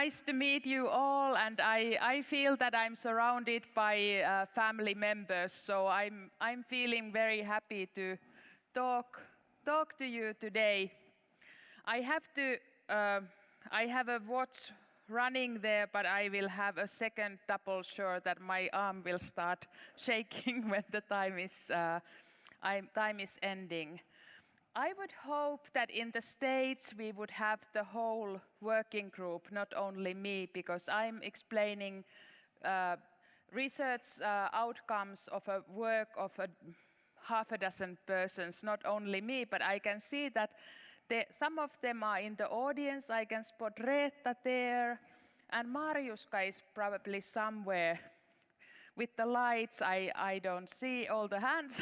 nice to meet you all, and I feel that I'm surrounded by family members, so I'm feeling very happy to talk to you today. I have a watch running there, but I will have a second double sure that my arm will start shaking when the time is ending. I would hope that in the States we would have the whole working group, not only me, because I'm explaining research outcomes of a work of half a dozen persons, not only me, but I can see that some of them are in the audience. I can spot Reetta there, and Marjuska is probably somewhere. With the lights, I don't see all the hands,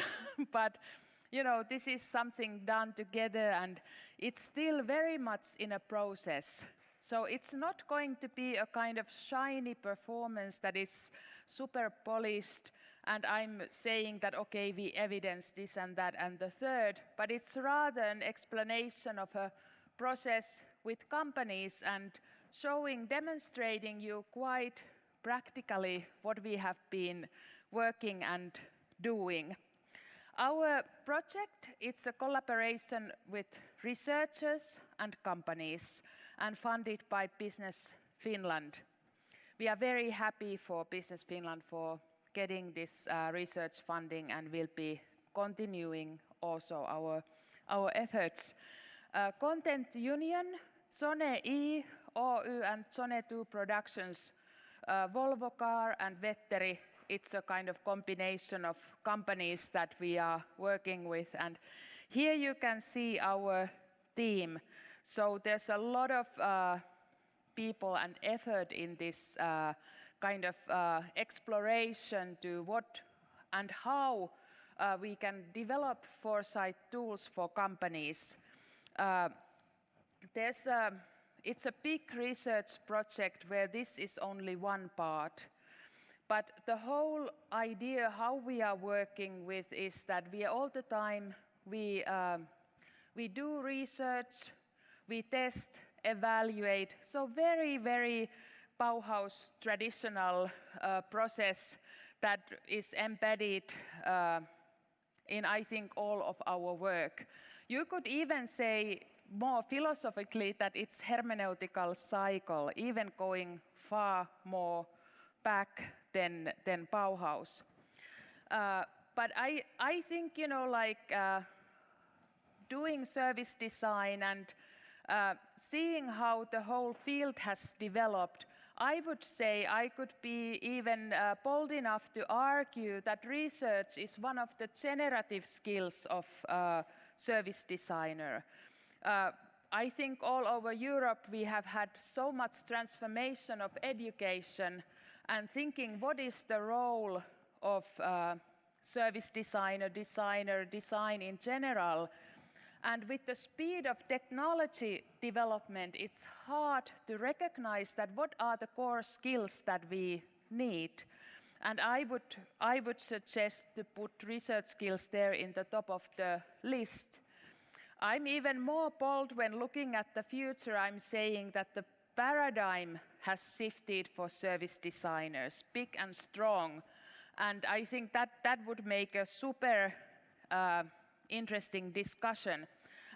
but you know, this is something done together, and it's still very much in a process. So it's not going to be a kind of shiny performance that is super polished, and I'm saying that, okay, we evidence this and that and the third, but it's rather an explanation of a process with companies and demonstrating you quite practically what we have been working and doing. Our project, it's a collaboration with researchers and companies and funded by Business Finland. We are very happy for Business Finland for getting this research funding, and will be continuing also our efforts. Content Union, Zone E, Oy and Zone 2 Productions, Volvo Car and Vetteri. It's a kind of combination of companies that we are working with. And here you can see our team. So there's a lot of people and effort in this kind of exploration to what and how we can develop foresight tools for companies. It's a big research project where this is only one part. But the whole idea how we are working with is that we all the time, we do research, we test, evaluate. So very, very Bauhaus traditional process that is embedded in, I think, all of our work. You could even say more philosophically that it's hermeneutical cycle, even going far more back than Bauhaus. But I think, you know, like doing service design and seeing how the whole field has developed, I would say I could be even bold enough to argue that research is one of the generative skills of service designer. I think all over Europe we have had so much transformation of education and thinking what is the role of service designer, design in general. And with the speed of technology development, it's hard to recognize that what are the core skills that we need. And I would suggest to put research skills there in the top of the list. I'm even more bold when looking at the future. I'm saying that the paradigm has shifted for service designers, big and strong. And I think that would make a super interesting discussion.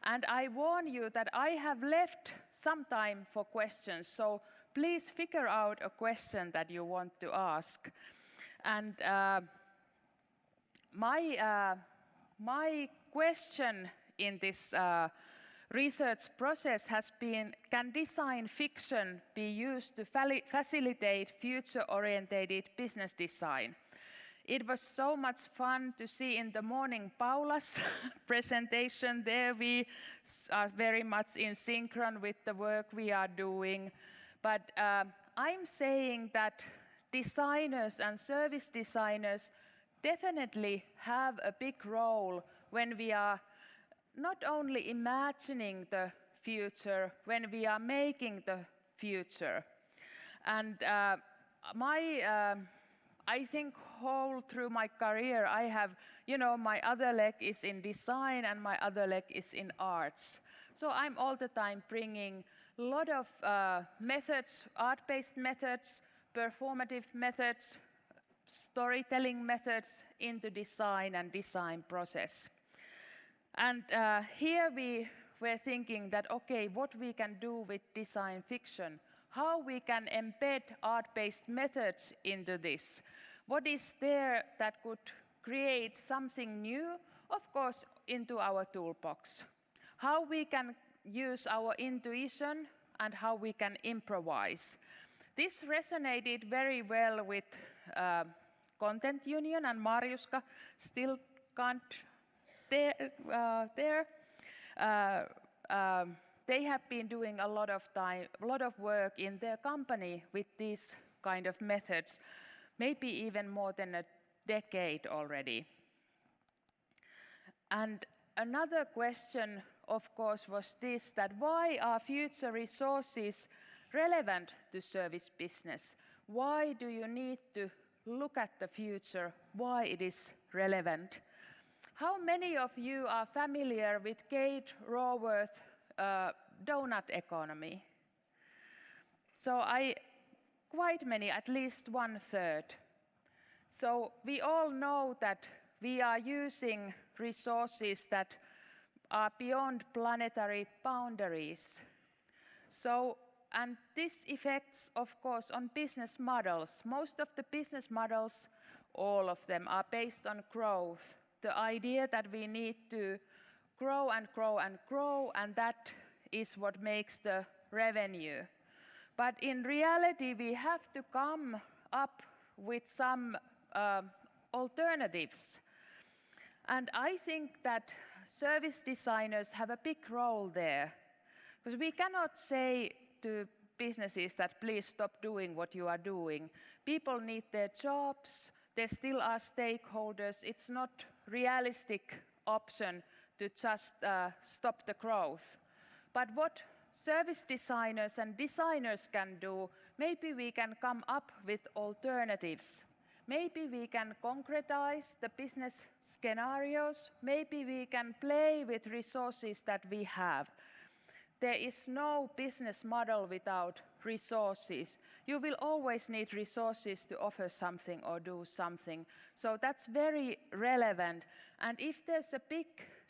And I warn you that I have left some time for questions, so please figure out a question that you want to ask. And my question in this research process has been, can design fiction be used to facilitate future-oriented business design? It was so much fun to see in the morning Paula's presentation there. We are very much in synchron with the work we are doing. But I'm saying that designers and service designers definitely have a big role when we are not only imagining the future, when we are making the future. And I think all through my career, I have, you know, my other leg is in design and my other leg is in arts. So I'm all the time bringing lot of methods, art-based methods, performative methods, storytelling methods into design and design process. And here we were thinking that, okay, what we can do with design fiction, how we can embed art-based methods into this. What is there that could create something new, of course, into our toolbox? How we can use our intuition and how we can improvise. This resonated very well with Content Union, and Marjuska still can't there. They have been doing a lot of work in their company with these kind of methods, maybe even more than a decade already. And another question, of course, was this, that why are future resources relevant to service business? Why do you need to look at the future? Why it is relevant? How many of you are familiar with Kate Raworth donut economy? So quite many, at least 1/3. So we all know that we are using resources that are beyond planetary boundaries. So, and this affects, of course, on business models. Most of the business models, all of them, are based on growth. The idea that we need to grow and grow and grow, and that is what makes the revenue. But in reality, we have to come up with some alternatives. And I think that service designers have a big role there, because we cannot say to businesses that please stop doing what you are doing. People need their jobs, there still are stakeholders. It's not realistic option to just stop the growth. But what service designers and designers can do, maybe we can come up with alternatives. Maybe we can concretize the business scenarios. Maybe we can play with resources that we have. There is no business model without resources. You will always need resources to offer something or do something. So that's very relevant. And if there's a big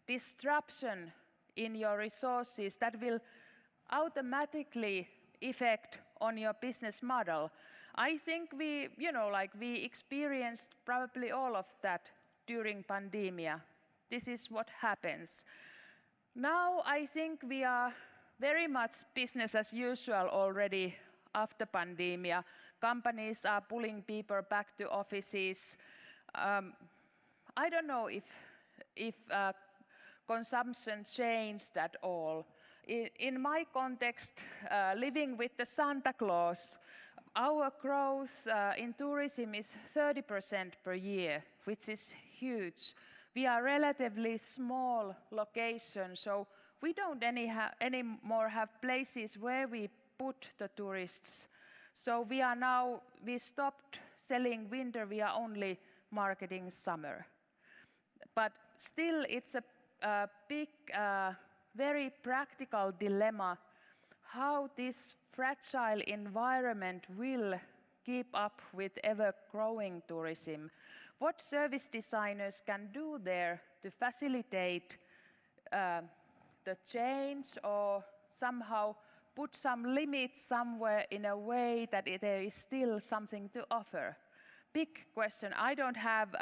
disruption in your resources, that will automatically affect on your business model. I think we experienced probably all of that during pandemia. This is what happens. Now I think we are very much business as usual already after pandemia. Companies are pulling people back to offices. I don't know if consumption changed at all. In my context, living with the Santa Claus, our growth in tourism is 30% per year, which is huge. We are relatively small location, so we don't anymore have places where we put the tourists. So we stopped selling winter, we are only marketing summer. But still it's a big, very practical dilemma how this fragile environment will keep up with ever-growing tourism. What service designers can do there to facilitate the change or somehow put some limits somewhere in a way that there is still something to offer? Big question. I don't have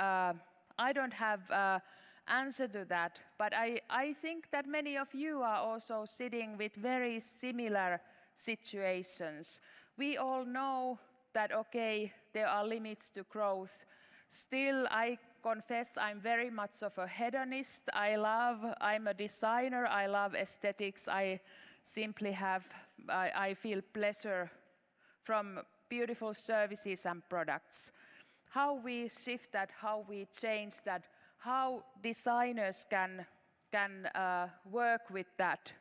answer to that, but I think that many of you are also sitting with very similar situations. We all know that, okay, there are limits to growth. Still, I confess I'm very much of a hedonist. I'm a designer, I love aesthetics. I simply I feel pleasure from beautiful services and products. How we shift that, how we change that, how designers can work with that.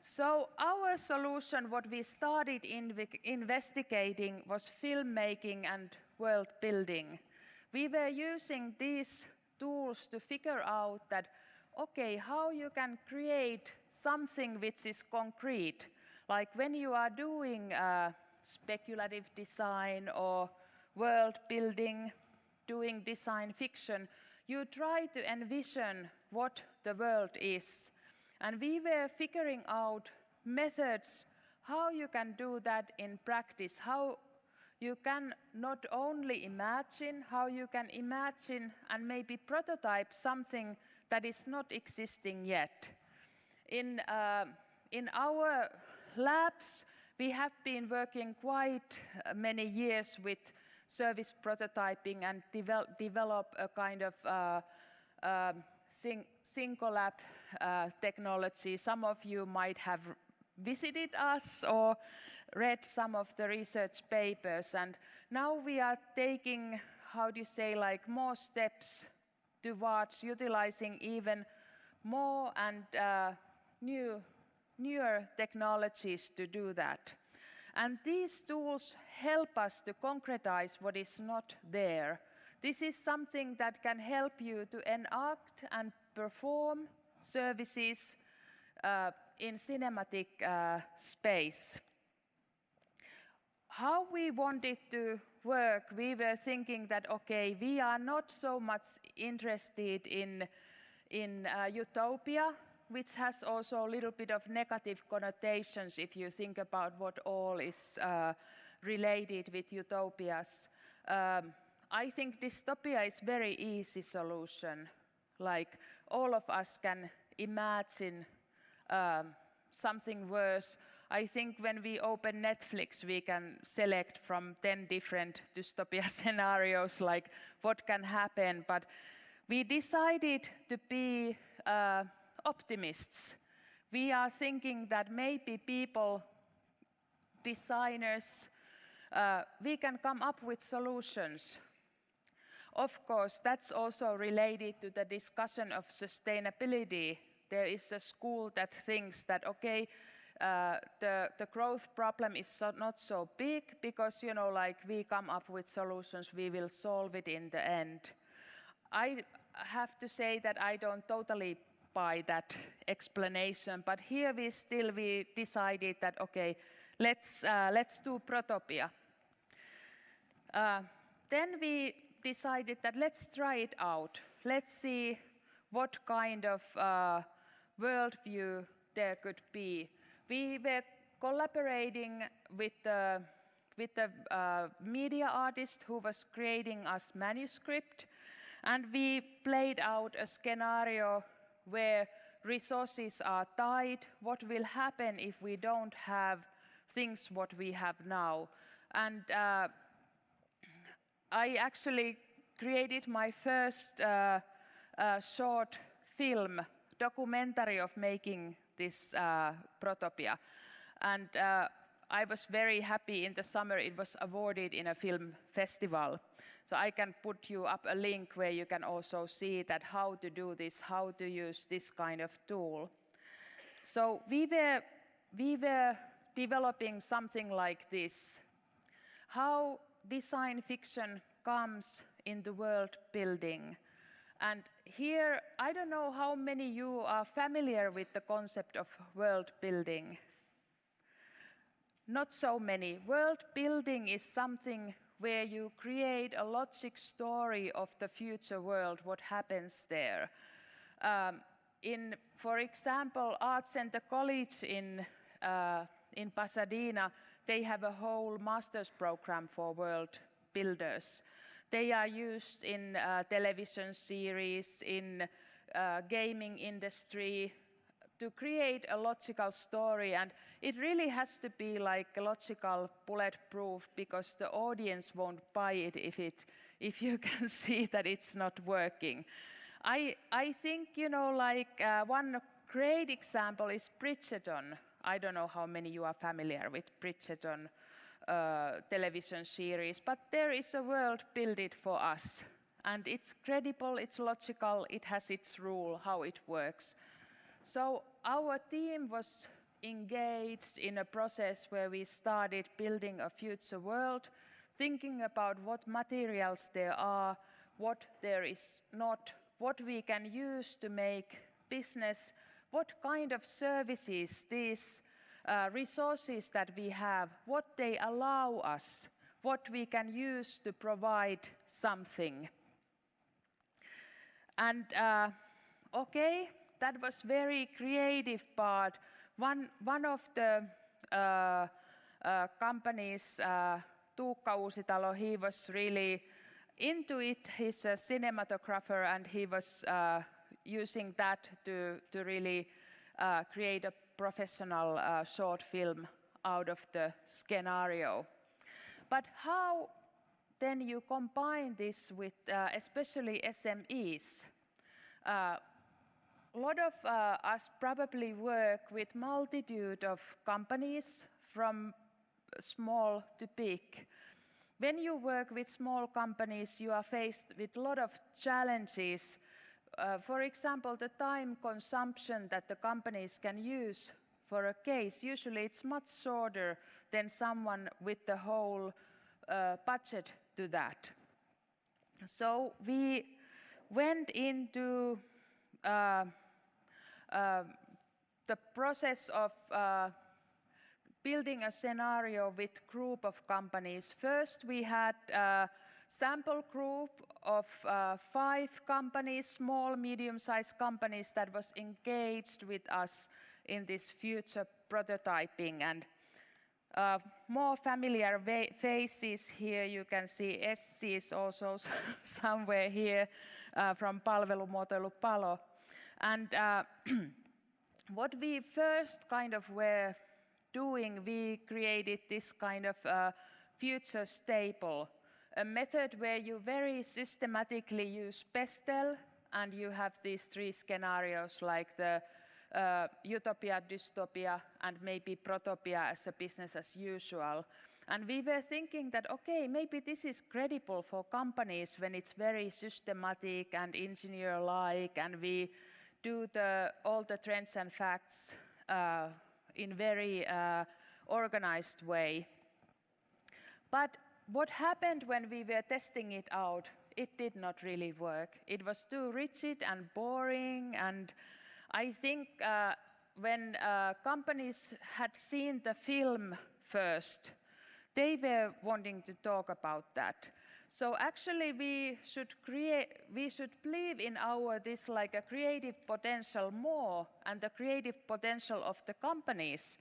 So our solution, what we started investigating, was filmmaking and world building. We were using these tools to figure out that okay, how you can create something which is concrete. Like when you are doing speculative design or world building, doing design fiction, you try to envision what the world is. And we were figuring out methods how you can do that in practice, how you can not only imagine, how you can imagine and maybe prototype something that is not existing yet. In our labs, we have been working quite many years with service prototyping and develop a kind of Syncolab technology. Some of you might have visited us or read some of the research papers, and now we are taking, how do you say, like more steps towards utilizing even more and newer technologies to do that. And these tools help us to concretize what is not there. This is something that can help you to enact and perform services in cinematic space. How we wanted to work, we were thinking that, okay, we are not so much interested in utopia, which has also a little bit of negative connotations if you think about what all is related with utopias. I think dystopia is very easy solution. Like all of us can imagine something worse. I think when we open Netflix, we can select from 10 different dystopia scenarios, like what can happen. But we decided to be optimists. We are thinking that maybe people, designers, we can come up with solutions. Of course, that's also related to the discussion of sustainability. There is a school that thinks that, okay, the growth problem is not so big because, you know, like we come up with solutions, we will solve it in the end. I have to say that I don't totally buy that explanation, but here we decided that, okay, let's do Protopia. Then we decided that let's try it out. Let's see what kind of worldview there could be. We were collaborating with the media artist who was creating us manuscript, and we played out a scenario where resources are tight, what will happen if we don't have things what we have now. And I actually created my first short film, documentary of making this Protopia. And I was very happy in the summer it was awarded in a film festival. So I can put you up a link where you can also see that how to do this, how to use this kind of tool. So we were developing something like this. How design fiction comes into world building. And here, I don't know how many of you are familiar with the concept of world building. Not so many. World building is something where you create a logic story of the future world, what happens there. For example, Art Center College in Pasadena, they have a whole master's program for world builders. They are used in television series, in gaming industry, to create a logical story, and it really has to be like a logical bulletproof because the audience won't buy it if you can see that it's not working. I think, you know, like one great example is Bridgerton. I don't know how many you are familiar with Bridgerton television series, but there is a world built for us, and it's credible, it's logical, it has its rule, how it works. So our team was engaged in a process where we started building a future world, thinking about what materials there are, what there is not, what we can use to make business, what kind of services these resources that we have, what they allow us, what we can use to provide something. And okay, that was very creative part. One of the companies, Tuukka Uusitalo, he was really into it. He's a cinematographer, and he was using that to really create a professional short film out of the scenario. But how then you combine this with especially SMEs? A lot of us probably work with multitude of companies from small to big. When you work with small companies, you are faced with a lot of challenges. For example, the time consumption that the companies can use for a case, usually it's much shorter than someone with the whole budget to that. So we went into the process of building a scenario with group of companies. First, we had a sample group of 5 companies, small, medium-sized companies that was engaged with us in this future prototyping. And more familiar faces here, you can see Essi is also somewhere here from Palvelumuotoilu Palo. And what we first kind of were doing, we created this kind of future stable, a method where you very systematically use Pestel, and you have these 3 scenarios like the utopia, dystopia, and maybe protopia as a business as usual. And we were thinking that, okay, maybe this is credible for companies when it's very systematic and engineer-like, and we do all the trends and facts in very organized way. But what happened when we were testing it out, it did not really work. It was too rigid and boring, and I think when companies had seen the film first, they were wanting to talk about that. So actually we should believe in this like a creative potential more, and the creative potential of the companies,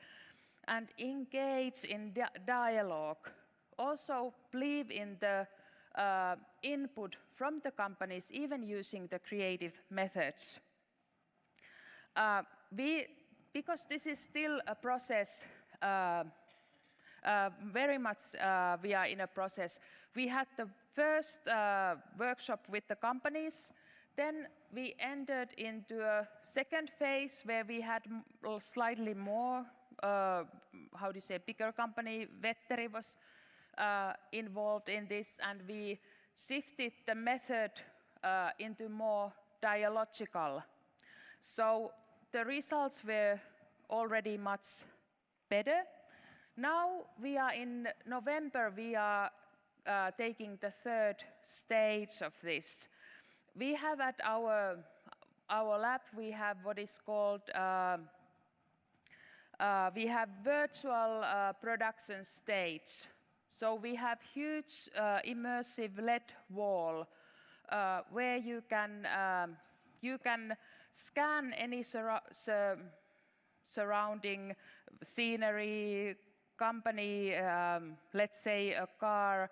and engage in dialogue. Also believe in the input from the companies, even using the creative methods. Because this is still a process, very much we are in a process. We had the first workshop with the companies, then we entered into a second phase where we had slightly more, bigger company. Vetteri was involved in this, and we shifted the method into more dialogical. So the results were already much better. Now we are in November, we are taking the 3rd stage of this. We have at our lab, we have what is called, we have virtual production stage. So we have huge immersive LED wall where you can scan any surrounding scenery, company, let's say a car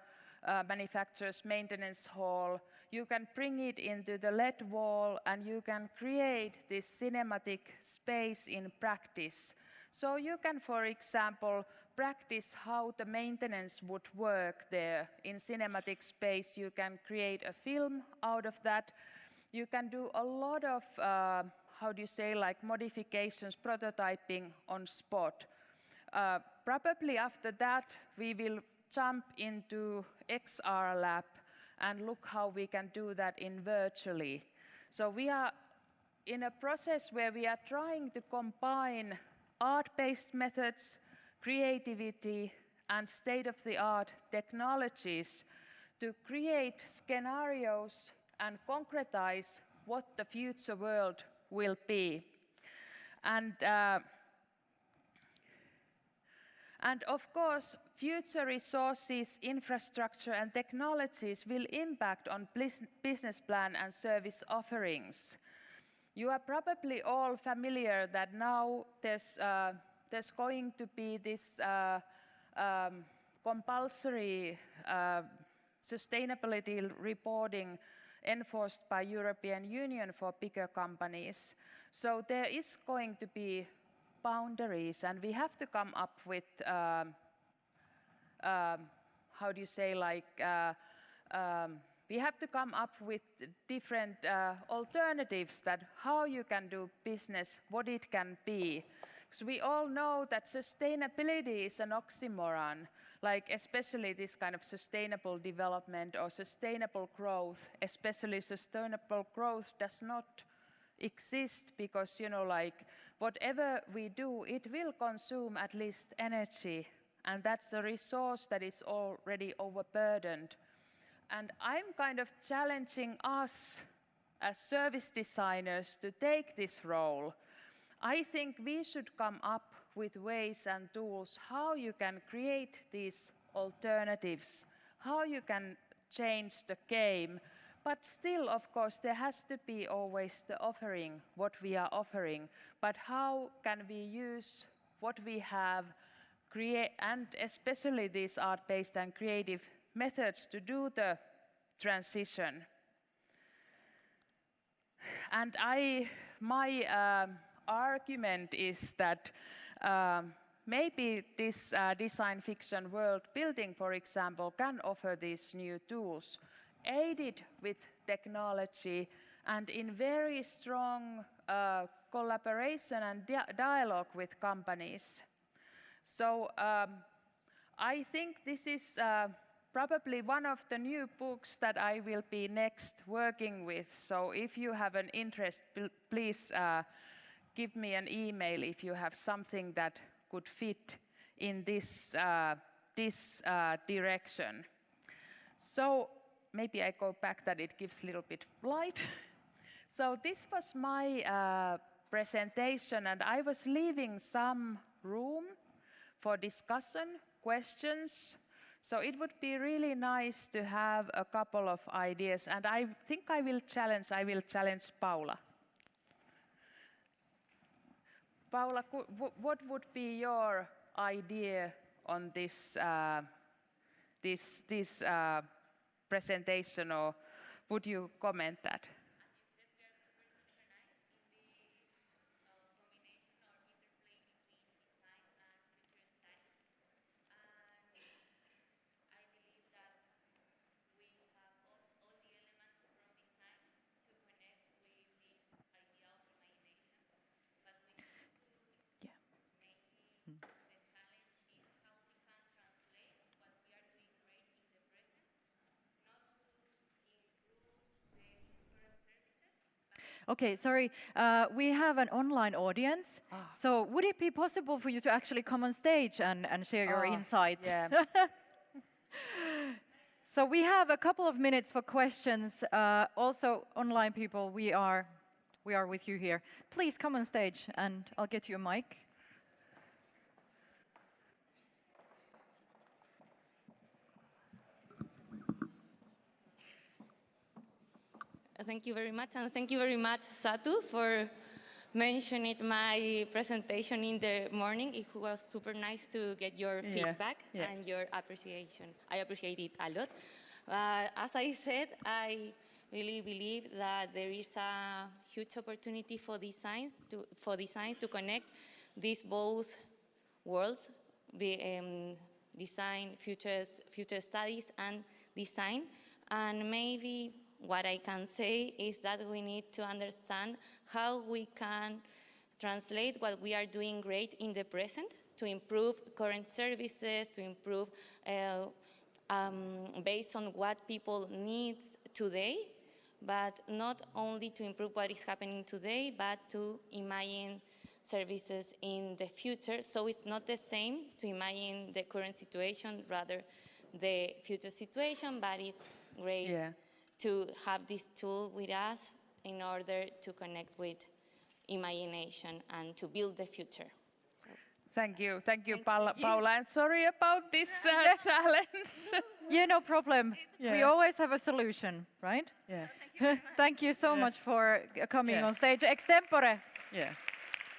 manufacturer's maintenance hall. You can bring it into the LED wall, and you can create this cinematic space in practice. So you can, for example, practice how the maintenance would work there in cinematic space. You can create a film out of that. You can do a lot of, like modifications, prototyping on spot. Probably after that, we will jump into XR lab and look how we can do that in virtually. So we are in a process where we are trying to combine art-based methods, creativity, and state-of-the-art technologies to create scenarios and concretize what the future world will be. And of course, future resources, infrastructure and technologies will impact on business plan and service offerings. You are probably all familiar that now there's going to be this compulsory sustainability reporting enforced by European Union for bigger companies. So there is going to be boundaries, and we have to come up with how do you say, like we have to come up with different alternatives that how you can do business, what it can be. Because we all know that sustainability is an oxymoron, like especially this kind of sustainable development or sustainable growth. Especially sustainable growth does not exist because, you know, like whatever we do, it will consume at least energy, and that's a resource that is already overburdened. And I'm kind of challenging us as service designers to take this role. I think we should come up with ways and tools how you can create these alternatives, how you can change the game. But still, of course, there has to be always the offering, what we are offering. But how can we use what we have, create, and especially these art-based and creative methods to do the transition? And my argument is that maybe this design fiction world building, for example, can offer these new tools, aided with technology and in very strong collaboration and dialogue with companies. So I think this is probably one of the new books that I will be next working with. So if you have an interest, please give me an email if you have something that could fit in this direction. So maybe I go back that it gives a little bit light. So this was my presentation, and I was leaving some room for discussion, questions. So it would be really nice to have a couple of ideas, and I think I will challenge Paula. Paula, what would be your idea on this presentation, or would you comment that? Okay, sorry, we have an online audience. So would it be possible for you to actually come on stage and share your insight? Yeah. So we have a couple of minutes for questions. Also, online people, we are with you here. Please come on stage and I'll get you a mic. Thank you very much, and thank you very much, Satu, for mentioning my presentation in the morning. It was super nice to get your feedback and your appreciation. I appreciate it a lot. As I said, I really believe that there is a huge opportunity for design to connect these both worlds, design, future studies, and design, and maybe what I can say is that we need to understand how we can translate what we are doing great in the present to improve current services, to improve based on what people need today, but not only to improve what is happening today, but to imagine services in the future. So it's not the same to imagine the current situation, rather the future situation, but it's great to have this tool with us in order to connect with imagination and to build the future. Thank you, Paula. And sorry about this challenge. Yeah, no problem. We always have a solution, right? Yeah. Thank you so much for coming on stage. Extempore. Yeah.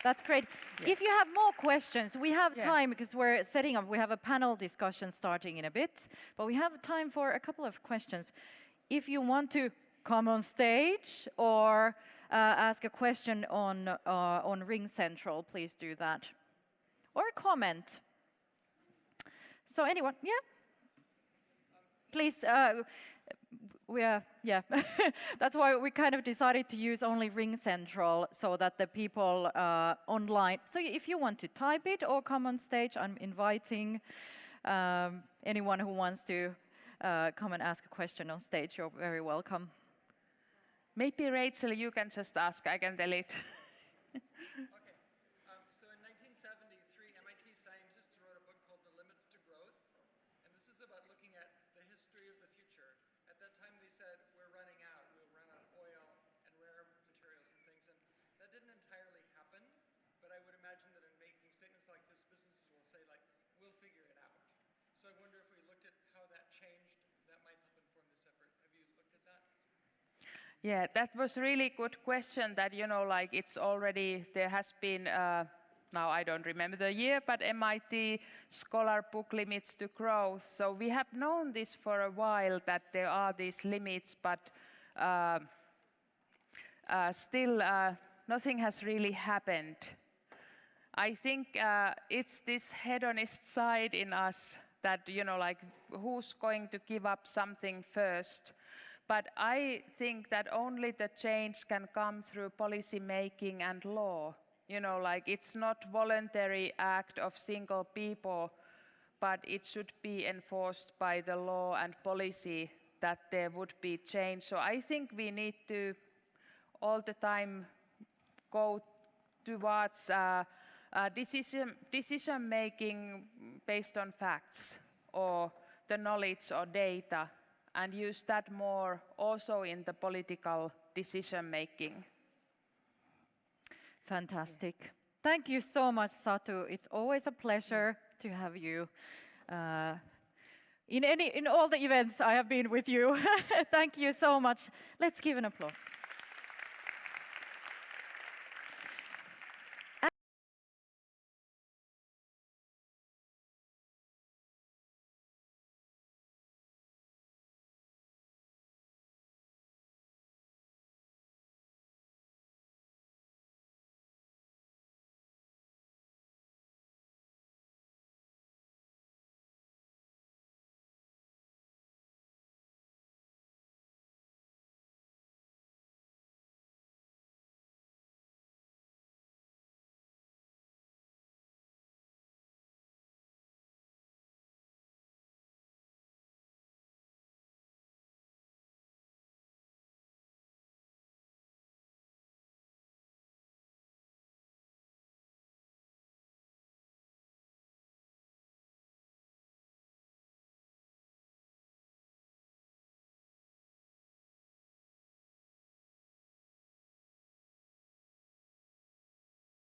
That's great. If you have more questions, we have time because we're setting up. We have a panel discussion starting in a bit, but we have time for a couple of questions. If you want to come on stage or ask a question on Ring Central, please do that. Or a comment. So anyone, please. That's why we kind of decided to use only Ring Central so that the people online. So if you want to type it or come on stage, I'm inviting anyone who wants to come and ask a question on stage. You're very welcome. Maybe Rachel, you can just ask. I can tell it. Yeah, that was a really good question that, like it's already, there has been, now I don't remember the year, but MIT Scholar Book Limits to Growth. So we have known this for a while that there are these limits, but still nothing has really happened. I think it's this hedonist side in us that, like who's going to give up something first. But I think that only the change can come through policy making and law. Like it's not voluntary act of single people, but it should be enforced by the law and policy that there would be change. So I think we need to all the time go towards decision making based on facts or the knowledge or data, and use that more also in the political decision making. Fantastic. Thank you so much, Satu. It's always a pleasure to have you in all the events I have been with you. Thank you so much. Let's give an applause.